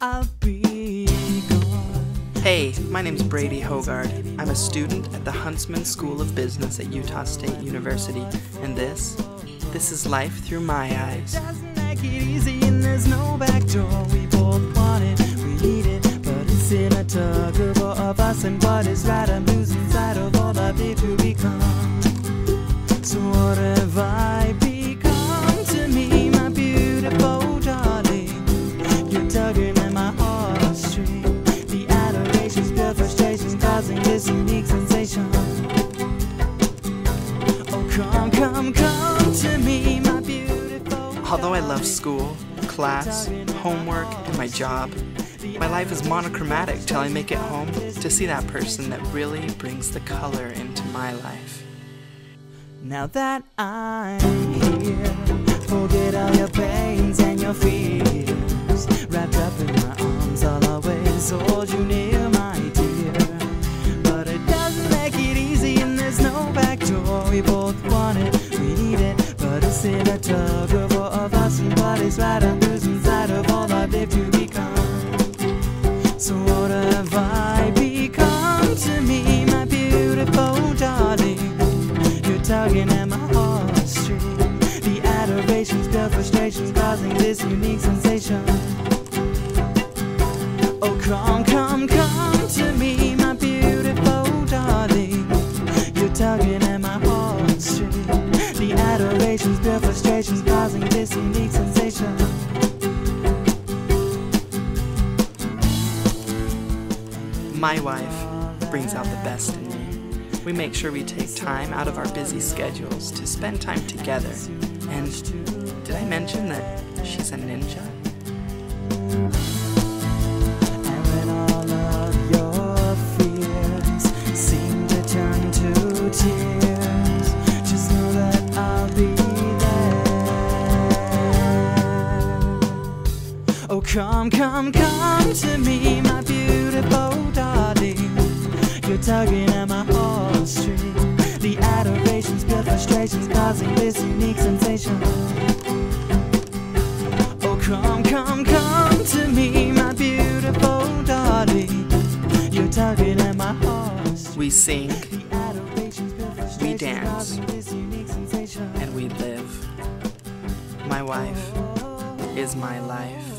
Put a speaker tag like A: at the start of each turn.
A: I'll be gone.
B: Hey, my name's Brady Hogard. I'm a student at the Huntsman School of Business at Utah State University, and this is life through my eyes.
A: Doesn't make it easy and there's no back door. We both want it, we need it, but it's in a tug of war of us and what is right. I'm losing sight of all I've to become. So what have I become to me, my beautiful darling? You're tugging at my heartstring. The adoration's pure frustration causing this unique sensation. Oh, come to me, my beautiful.
B: Although I love school, class, homework, and my job, my life is monochromatic till I make it home to see that person that really brings the color into my life.
A: Now that I'm here, forget all your pains and your fears. Wrapped up in my arms, I'll always hold you near, my dear. But it doesn't make it easy and there's no back door. We both want it, we need it, but it's in a tug of war of us and what is right. I'm losing sight of all I've lived to become. So what have I become to me, my beautiful darling? You're tugging at my heartstring. The adoration's pure frustrations causing this unique sensation. Oh, come to me, my beautiful darling. You're tugging at my heartstring. The adoration's pure frustrations causing this unique sensation.
B: My wife brings out the best in me. We make sure we take time out of our busy schedules to spend time together. And did I mention that she's a ninja?
A: And when all of your fears seem to turn to tears, just know that I'll be there. Oh, come to me, my beautiful darling. You're tugging at my heartstring. The adoration's pure frustrations causing this unique sensation. Oh, come to me, my beautiful darling. You're tugging at my heartstring.
B: We sing,
A: The adoration's pure frustrations
B: we dance,
A: causing this unique sensation.
B: and we live. My wife is my life.